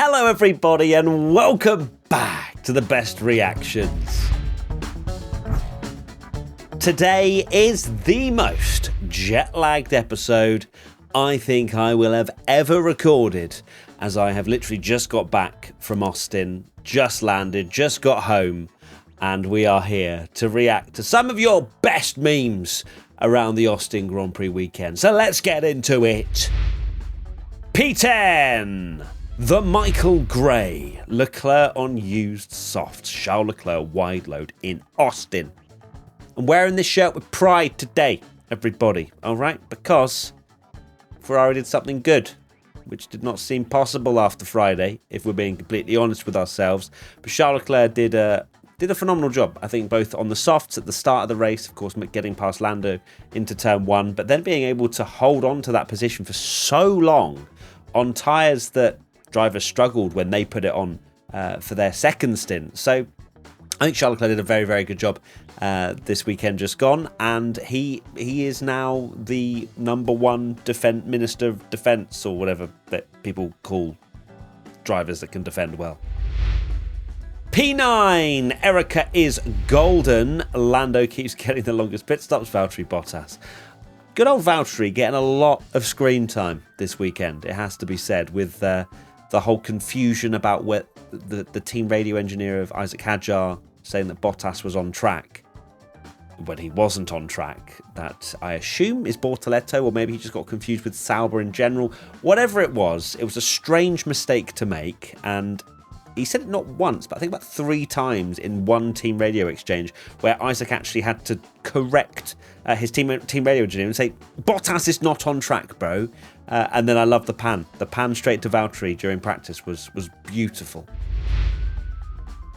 Hello everybody and welcome back to the best reactions. Today is the most jet-lagged episode I think I will have ever recorded, as I have literally just got back from Austin, just landed, just got home, and we are here to react to some of your best memes around the Austin Grand Prix weekend. So let's get into it. P10, the Michael Gray, Leclerc on used softs, Charles Leclerc wide load in Austin. I'm wearing this shirt with pride today, everybody, alright? Because Ferrari did something good, which did not seem possible after Friday, if we're being completely honest with ourselves. But Charles Leclerc did a phenomenal job, I think, both on the softs at the start of the race, of course, getting past Lando into turn one, but then being able to hold on to that position for so long on tyres that drivers struggled when they put it on for their second stint. So I think Charles Leclerc did a very, very good job this weekend just gone, and he is now the number one Minister of Defence, or whatever that people call drivers that can defend well. P9, Erica is golden. Lando keeps getting the longest pit stops. Valtteri Bottas. Good old Valtteri getting a lot of screen time this weekend, it has to be said, with the whole confusion about what the team radio engineer of Isaac Hadjar saying that Bottas was on track when he wasn't on track. That, I assume, is Bortoletto, or maybe he just got confused with Sauber in general. Whatever it was a strange mistake to make, and he said it not once, but I think about 3 times in one team radio exchange, where Isaac actually had to correct his team radio engineer and say, Bottas is not on track, bro. And then I love the pan. The pan straight to Valtteri during practice was beautiful.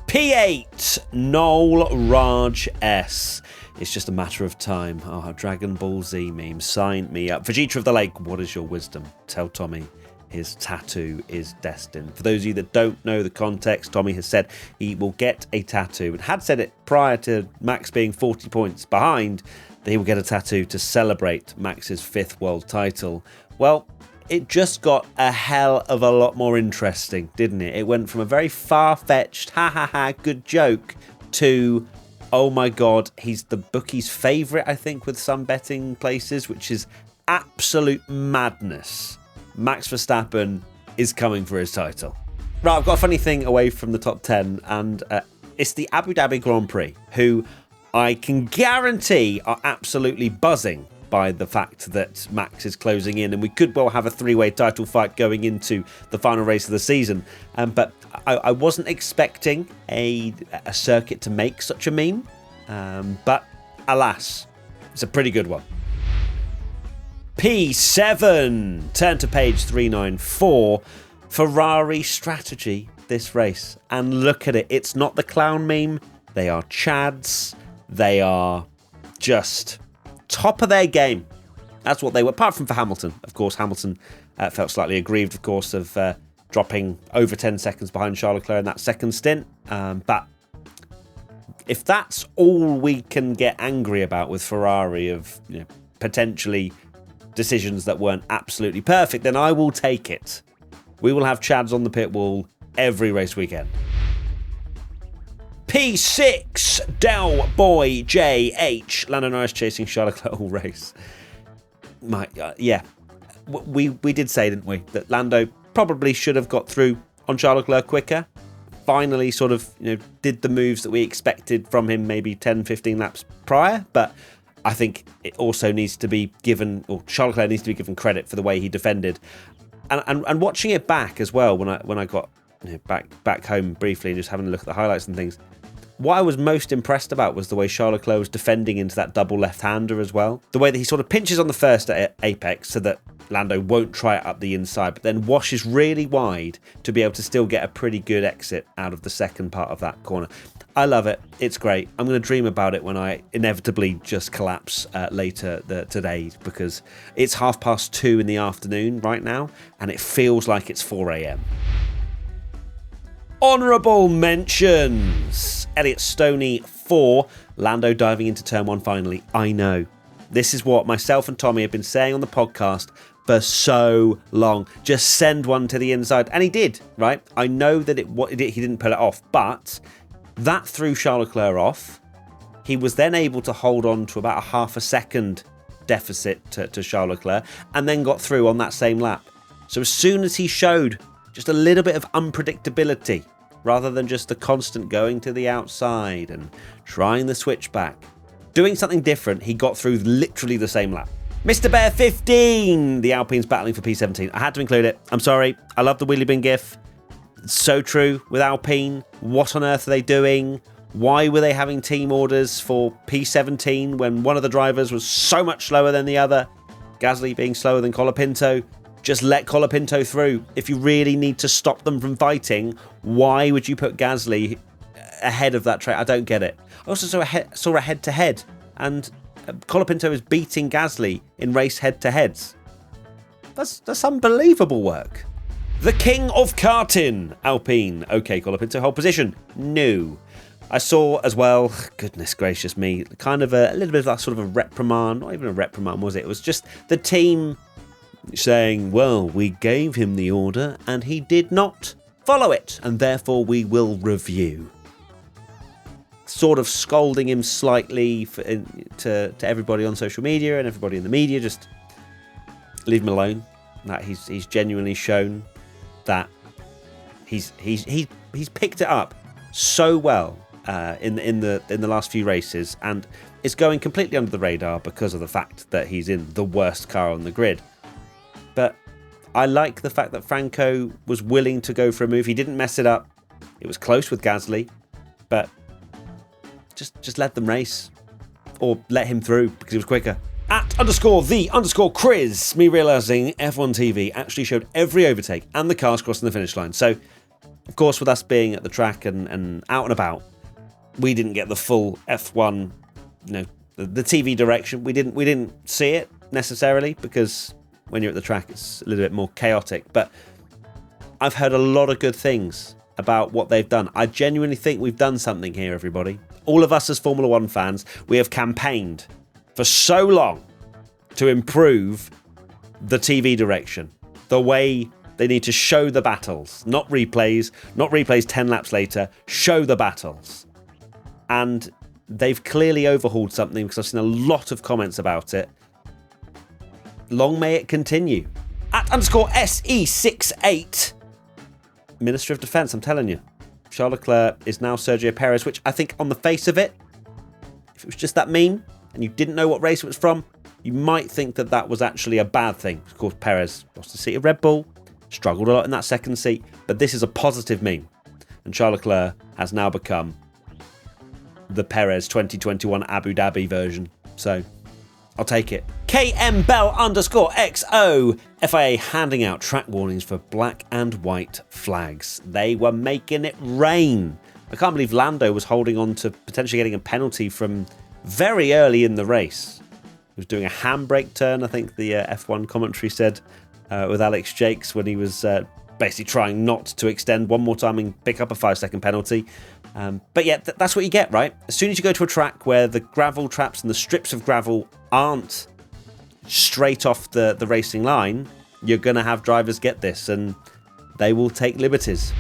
P8, Noel Raj S. It's just a matter of time. Oh, Dragon Ball Z meme. Sign me up. Vegeta of the Lake, what is your wisdom? Tell Tommy his tattoo is destined. For those of you that don't know the context, Tommy has said he will get a tattoo, and had said it prior to Max being 40 points behind, that he will get a tattoo to celebrate Max's 5th world title. Well, it just got a hell of a lot more interesting, didn't it? It went from a very far-fetched, good joke, to, oh my god, he's the bookie's favourite, I think, with some betting places, which is absolute madness. Max Verstappen is coming for his title. Right, I've got a funny thing away from the top 10, and it's the Abu Dhabi Grand Prix, who I can guarantee are absolutely buzzing by the fact that Max is closing in, and we could well have a 3-way title fight going into the final race of the season. But I wasn't expecting a circuit to make such a meme, but alas, it's a pretty good one. P7, turn to page 394, Ferrari strategy this race. And look at it, it's not the clown meme, they are Chads, they are just top of their game. That's what they were, apart from for Hamilton. Of course, Hamilton felt slightly aggrieved, of course, of dropping over 10 seconds behind Charles Leclerc in that second stint. But if that's all we can get angry about with Ferrari, of potentially decisions that weren't absolutely perfect, then I will take it. We will have Chads on the pit wall every race weekend. P6, Del Boy JH, Lando Norris chasing Charles Leclerc all race. We did say, didn't we, that Lando probably should have got through on Charles Leclerc quicker. Finally sort of did the moves that we expected from him maybe 10-15 laps prior, but I think it also needs to be given, or Charles Leclerc needs to be given credit for the way he defended, and watching it back as well when I got back home briefly and just having a look at the highlights and things. What I was most impressed about was the way Charles Leclerc was defending into that double left-hander as well. The way that he sort of pinches on the first apex so that Lando won't try it up the inside, but then washes really wide to be able to still get a pretty good exit out of the second part of that corner. I love it. It's great. I'm going to dream about it when I inevitably just collapse later today, because it's 2:30 in the afternoon right now, and it feels like it's 4 a.m. Honourable mentions. Elliot Stoney 4. Lando diving into turn 1 finally. I know. This is what myself and Tommy have been saying on the podcast for so long. Just send one to the inside. And he did, right? I know that he didn't pull it off, but that threw Charles Leclerc off. He was then able to hold on to about a half a second deficit to Charles Leclerc and then got through on that same lap. So as soon as he showed just a little bit of unpredictability, rather than just the constant going to the outside and trying the switchback, doing something different, he got through literally the same lap. Mr. Bear 15, the Alpine's battling for P17. I had to include it. I'm sorry. I love the wheelie bin gif. It's so true with Alpine. What on earth are they doing? Why were they having team orders for P17 when one of the drivers was so much slower than the other? Gasly being slower than Colapinto. Just let Colapinto through. If you really need to stop them from fighting, why would you put Gasly ahead of that track? I don't get it. I also saw a head-to-head, and Colapinto is beating Gasly in race head-to-heads. That's unbelievable work. The king of karting, Alpine. Okay, Colapinto, hold position. No. I saw as well, goodness gracious me, kind of a little bit of that sort of a reprimand. Not even a reprimand, was it? It was just the team saying, well, we gave him the order and he did not follow it, and therefore we will review. Sort of scolding him slightly to everybody on social media and everybody in the media, just leave him alone. That he's genuinely shown that he's picked it up so well in the last few races, and it's going completely under the radar because of the fact that he's in the worst car on the grid. But I like the fact that Franco was willing to go for a move. He didn't mess it up. It was close with Gasly, but just let them race, or let him through because he was quicker. @_the_Chris, me realising F1 TV actually showed every overtake and the cars crossing the finish line. So, of course, with us being at the track and out and about, we didn't get the full F1, the TV direction. We didn't see it necessarily because when you're at the track, it's a little bit more chaotic. But I've heard a lot of good things about what they've done. I genuinely think we've done something here, everybody. All of us as Formula One fans, we have campaigned for so long to improve the TV direction, the way they need to show the battles, not replays 10 laps later, show the battles. And they've clearly overhauled something because I've seen a lot of comments about it. Long may it continue. @_SE68, Minister of Defence, I'm telling you. Charles Leclerc is now Sergio Perez, which I think on the face of it, if it was just that meme and you didn't know what race it was from, you might think that that was actually a bad thing. Of course, Perez lost the seat of Red Bull, struggled a lot in that second seat, but this is a positive meme. And Charles Leclerc has now become the Perez 2021 Abu Dhabi version. So I'll take it. KM Bell_XO, FIA handing out track warnings for black and white flags. They were making it rain. I can't believe Lando was holding on to potentially getting a penalty from very early in the race. He was doing a handbrake turn, I think the F1 commentary said, with Alex Jakes, when he was basically trying not to extend one more time and pick up a 5-second penalty. But yeah, that's what you get, right? As soon as you go to a track where the gravel traps and the strips of gravel aren't straight off the racing line, you're going to have drivers get this, and they will take liberties.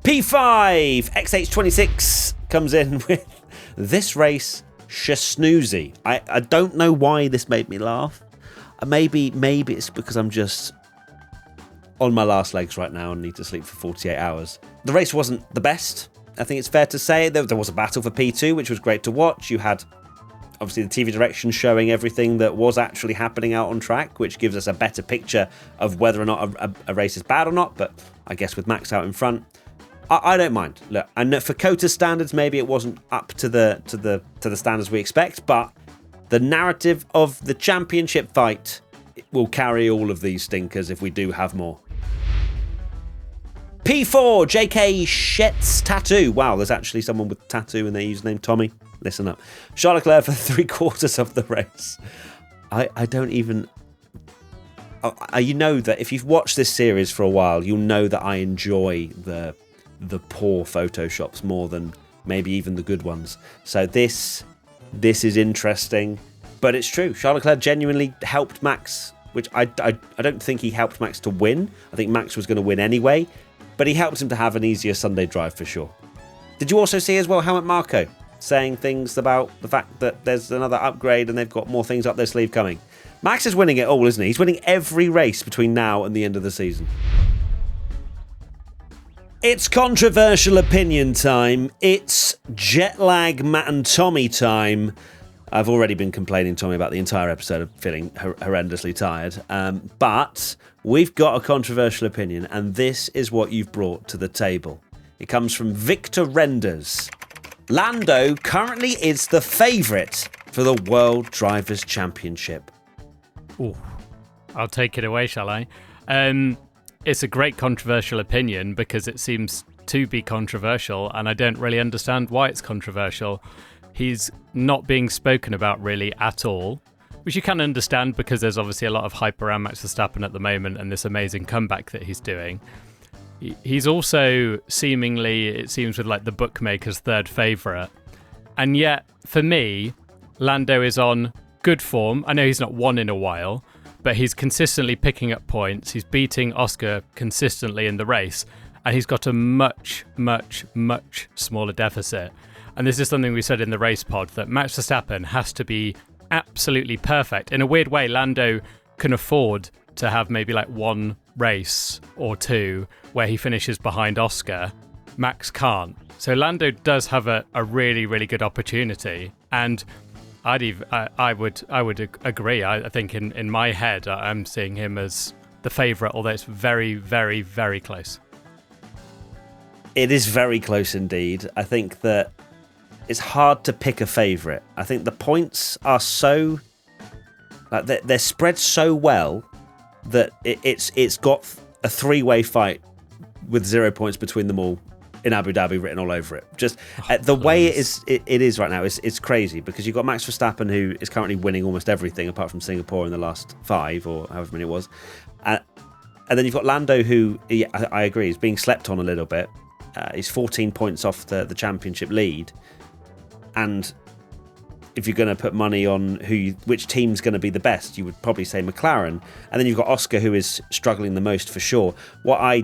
P5 XH26 comes in with this race snoozy. I don't know why this made me laugh. Maybe it's because I'm just on my last legs right now and need to sleep for 48 hours. The race wasn't the best. I think it's fair to say. There was a battle for P2, which was great to watch. You had obviously the TV direction showing everything that was actually happening out on track, which gives us a better picture of whether or not a race is bad or not. But I guess with Max out in front, I don't mind. Look, I know for COTA standards, maybe it wasn't up to the standards we expect, but the narrative of the championship fight will carry all of these stinkers if we do have more. P4 JK Shet's tattoo. Wow, there's actually someone with tattoo in their username. Tommy, listen up. Charles Leclerc for 3/4 of the race. I don't even. You know that if you've watched this series for a while, you'll know that I enjoy the poor photoshops more than maybe even the good ones. So this is interesting, but it's true. Charles Leclerc genuinely helped Max which I don't think he helped Max to win. I think Max was going to win anyway, but he helped him to have an easier Sunday drive for sure. Did you also see as well Helmut Marko saying things about the fact that there's another upgrade and they've got more things up their sleeve coming? Max is winning it all, isn't he? He's winning every race between now and the end of the season. It's controversial opinion time. It's jet lag Matt and Tommy time. I've already been complaining, Tommy, about the entire episode of feeling horrendously tired. But we've got a controversial opinion, and this is what you've brought to the table. It comes from Victor Renders. Lando currently is the favourite for the World Drivers' Championship. Ooh, I'll take it away, shall I? It's a great controversial opinion because it seems to be controversial, and I don't really understand why it's controversial. He's not being spoken about really at all, which you can understand because there's obviously a lot of hype around Max Verstappen at the moment and this amazing comeback that he's doing. He's also seemingly, it seems, with like the bookmakers' third favourite. And yet, for me, Lando is on good form. I know he's not won in a while, but he's consistently picking up points. He's beating Oscar consistently in the race, and he's got a much, much, much smaller deficit. And this is something we said in the race pod, that Max Verstappen has to be absolutely perfect. In a weird way, Lando can afford to have maybe like one race or two where he finishes behind Oscar. Max can't. So Lando does have a really, really good opportunity. And I would agree. I think in my head, I'm seeing him as the favourite, although it's very, very, very close. It is very close indeed. I think that it's hard to pick a favourite. I think the points are so... like they're spread so well that it's got a three-way fight with 0 points between them all in Abu Dhabi written all over it. Just the way it is right now, it's crazy because you've got Max Verstappen, who is currently winning almost everything apart from Singapore in the last 5 or however many it was. And then you've got Lando, who, I agree, is being slept on a little bit. He's 14 points off the championship lead. And if you're going to put money on which team's going to be the best, you would probably say McLaren. And then you've got Oscar, who is struggling the most for sure. What I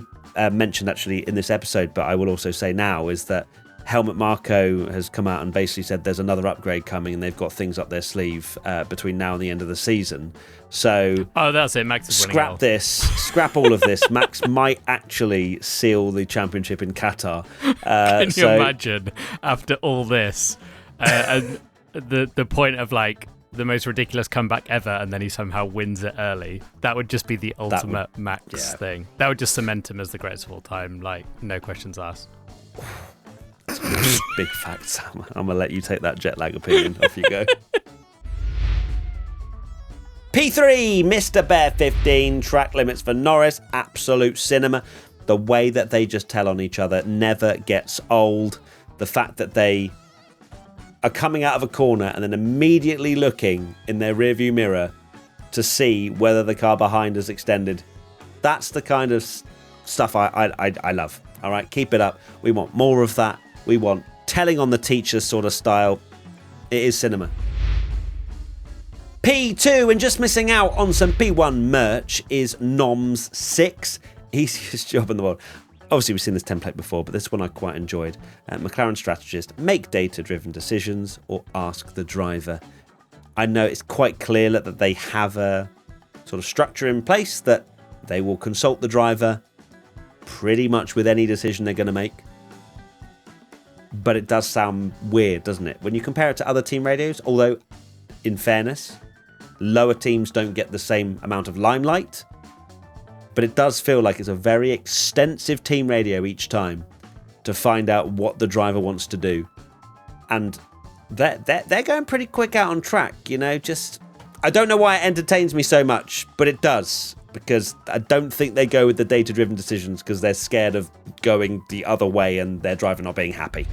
mentioned actually in this episode, but I will also say now, is that Helmut Marko has come out and basically said there's another upgrade coming and they've got things up their sleeve between now and the end of the season. So that's it. Max is scrap scrap all of this. Max might actually seal the championship in Qatar. Can you imagine after all this? And the point of like the most ridiculous comeback ever, and then he somehow wins it early. That would just be the ultimate Max thing. That would just cement him as the greatest of all time, like no questions asked. Big facts. I'm gonna let you take that jet lag opinion. Off you go. P3, Mr. Bear 15, track limits for Norris, absolute cinema. The way that they just tell on each other never gets old. The fact that they are coming out of a corner and then immediately looking in their rearview mirror to see whether the car behind is extended. That's the kind of stuff I love. All right, keep it up. We want more of that. We want telling on the teachers sort of style. It is cinema. P2, and just missing out on some P1 merch, is Noms6. Easiest job in the world. Obviously, we've seen this template before, but this one I quite enjoyed. McLaren strategist, make data-driven decisions or ask the driver. I know it's quite clear that they have a sort of structure in place that they will consult the driver pretty much with any decision they're going to make. But it does sound weird, doesn't it? When you compare it to other team radios, although, in fairness, lower teams don't get the same amount of limelight. But it does feel like it's a very extensive team radio each time to find out what the driver wants to do. And they're going pretty quick out on track, you know. Just, I don't know why it entertains me so much, but it does. Because I don't think they go with the data-driven decisions because they're scared of going the other way and their driver not being happy.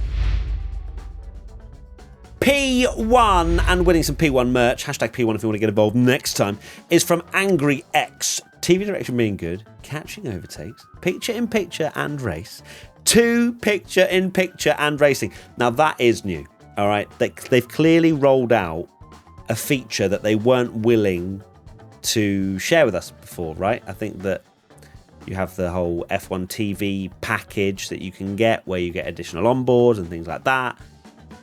P1, and winning some P1 merch, hashtag P1 if you want to get involved next time, is from Angry X. TV direction being good, catching overtakes, picture-in-picture and race, 2 picture-in-picture and racing. Now that is new, all right? They've clearly rolled out a feature that they weren't willing to share with us before, right? I think that you have the whole F1 TV package that you can get where you get additional onboards and things like that.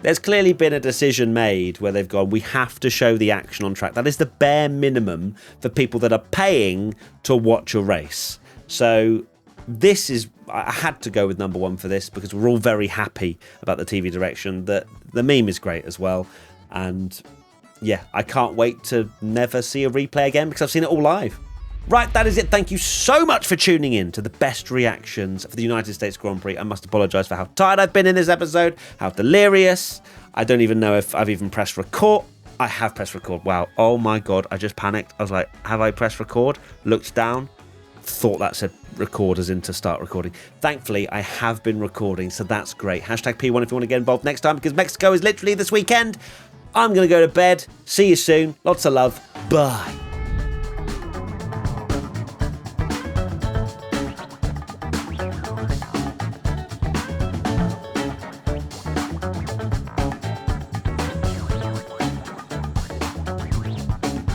There's clearly been a decision made where they've gone, we have to show the action on track. That is the bare minimum for people that are paying to watch a race. So this is, I had to go with number one for this because we're all very happy about the TV direction. The meme is great as well. And yeah, I can't wait to never see a replay again because I've seen it all live. Right, that is it. Thank you so much for tuning in to the best reactions for the United States Grand Prix. I must apologise for how tired I've been in this episode, how delirious. I don't even know if I've even pressed record. I have pressed record. Wow. Oh my God. I just panicked. I was like, have I pressed record? Looked down. Thought that said record as in to start recording. Thankfully, I have been recording, so that's great. Hashtag P1 if you want to get involved next time because Mexico is literally this weekend. I'm going to go to bed. See you soon. Lots of love. Bye.